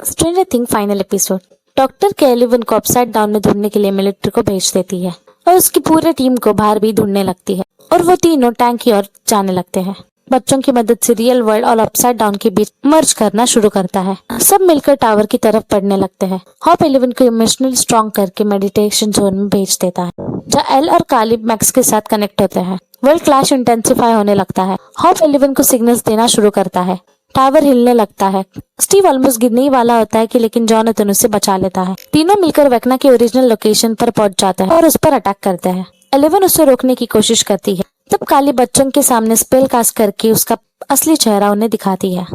Stranger thing final episode. Doctor के एलिवन को upside down में ढूंढने के लिए मिलिट्री को भेज देती है और उसकी पूरी टीम को बाहर भी ढूंढने लगती है और वो तीनों टैंक की ओर जाने लगते हैं। बच्चों की मदद से रियल वर्ल्ड और अपसाइड डाउन के बीच मर्ज करना शुरू करता है। सब मिलकर टावर की तरफ बढ़ने लगते हैं। हॉप एलिवन को इमोशनली स्ट्रॉन्ग करके मेडिटेशन जोन में भेज देता है जहाँ एल और काली मैक्स के साथ कनेक्ट होते हैं। वर्ल्ड क्लैश इंटेंसिफाई होने लगता है। हॉप एलिवन को सिग्नल्स देना शुरू करता है। टावर हिलने लगता है। स्टीव ऑलमोस्ट गिरने ही वाला होता है कि लेकिन जॉनथन उसे बचा लेता है। तीनों मिलकर वेक्ना की ओरिजिनल लोकेशन पर पहुंच जाते हैं और उस पर अटैक करते हैं। एलिवन उसे रोकने की कोशिश करती है। तब काली बच्चों के सामने स्पेल कास्ट करके उसका असली चेहरा उन्हें दिखाती है,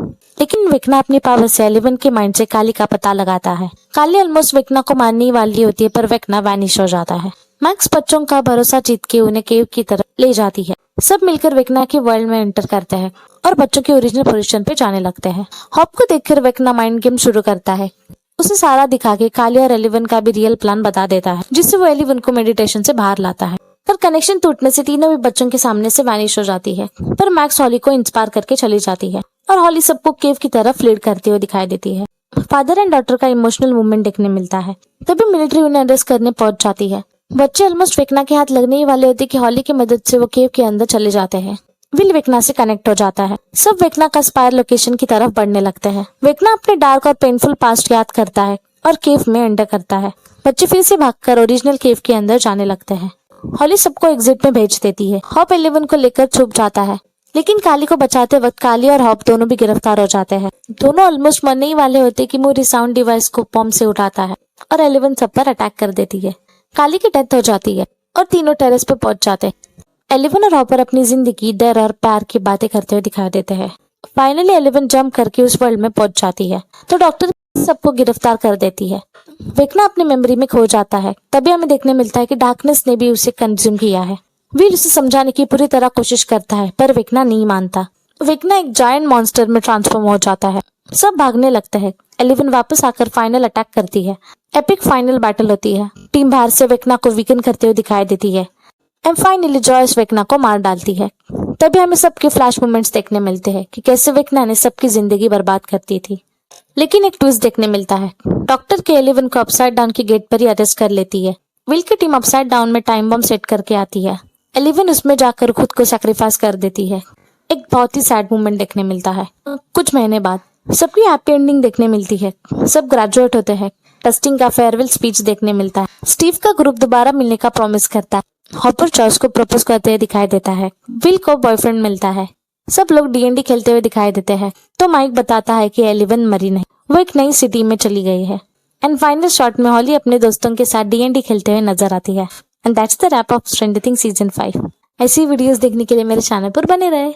लेकिन वेक्ना अपनी पावर से एलिवन के माइंड से काली का पता लगाता है। काली ऑलमोस्ट वेक्ना को मारने वाली होती है पर वेक्ना वैनिश हो जाता है। मैक्स बच्चों का भरोसा जीत के उन्हें केव की तरफ ले जाती है। सब मिलकर वेक्ना के वर्ल्ड में एंटर करते हैं और बच्चों की ओरिजिनल पोजीशन पे जाने लगते हैं। हॉप को देखकर वेक्ना माइंड गेम शुरू करता है। उसे सारा दिखा के काली और एलिवन का भी रियल प्लान बता देता है, जिससे वो एलिवन को मेडिटेशन से बाहर लाता है। पर कनेक्शन टूटने से तीनों भी बच्चों के सामने से वैनिश हो जाती है। पर मैक्स हॉली को इंस्पायर करके चली जाती है और हॉली सबको केव की तरफ लीड करते हुए दिखाई देती है। फादर एंड डॉटर का इमोशनल मूवमेंट देखने मिलता है। तभी मिलिट्री उन्हें अरेस्ट करने पहुंच जाती है। बच्चे ऑलमोस्ट वेक्ना के हाथ लगने ही वाले होते कि हॉली की मदद से वो केव के अंदर चले जाते हैं। विल वेक्ना से कनेक्ट हो जाता है। सब वेक्ना का स्पायर लोकेशन की तरफ बढ़ने लगते हैं। वेक्ना अपने डार्क और पेनफुल पास्ट याद करता है और केव में एंटर करता है। बच्चे फिर से भागकर ओरिजिनल केव के अंदर जाने लगते हैं। हॉली सबको एग्जिट में भेज देती है। हॉप एलिवन को लेकर छुप जाता है, लेकिन काली को बचाते वक्त काली और हॉप दोनों भी गिरफ्तार हो जाते हैं। दोनों ऑलमोस्ट मरने ही वाले होते कि मूरी साउंड डिवाइस को बॉम्ब से उठाता है और एलिवन सब पर अटैक कर देती है। काली की डेथ हो जाती है और तीनों टेरेस पे पहुंच जाते हैं। एलिवन और हॉपर अपनी जिंदगी, डर और प्यार की बातें करते हुए दिखाई देते हैं। फाइनली एलिवन जंप करके उस वर्ल्ड में पहुंच जाती है तो डॉक्टर सबको गिरफ्तार कर देती है। वेक्ना अपनी मेमोरी में खो जाता है। तभी हमें देखने मिलता है कि डार्कनेस ने भी उसे कंज्यूम किया है। विल उसे समझाने की पूरी तरह कोशिश करता है पर वेक्ना नहीं मानता। वेक्ना एक जायंट मॉन्स्टर में ट्रांसफॉर्म हो जाता है। सब भागने लगते हैं। एलिवन वापस आकर फाइनल अटैक करती है। एपिक फाइनल बैटल होती है। टीम बाहर से वेक्ना को वीकन करते हुए दिखाई देती है एंड फाइनली जॉयस वेक्ना को मार डालती है। तभी हमें सबके फ्लैश मोमेंट्स देखने मिलते हैं कि कैसे वेक्ना ने सबकी जिंदगी बर्बाद करती थी। लेकिन एक ट्विस्ट देखने मिलता है। डॉक्टर के एलिवन को अपसाइड डाउन की गेट पर ही अरेस्ट कर लेती है। विल की टीम अपसाइड डाउन में टाइम बम सेट करके आती है। एलिवन उसमें जाकर खुद को सैक्रिफाइस कर देती है। एक बहुत ही सैड मोमेंट देखने मिलता है। कुछ महीने बाद सबकी हैप्पी एंडिंग देखने मिलती है। सब ग्रेजुएट होते हैं। टेस्टिंग का फेयरवेल स्पीच देखने मिलता है। स्टीव का ग्रुप दोबारा मिलने का प्रॉमिस करता है। हॉपर जॉयस को प्रपोज करते हुए दिखाई देता है। विल को बॉयफ्रेंड मिलता है। सब लोग D&D खेलते हुए दिखाई देते हैं तो माइक बताता है कि एलिवन मरी नहीं, वो एक नई सिटी में चली गई है। एंड फाइनल शॉट में हॉली अपने दोस्तों के साथ D&D खेलते हुए नजर आती है। And that's the wrap of Stranger Things season 5। ऐसी वीडियोस देखने के लिए मेरे चैनल पर बने रहे।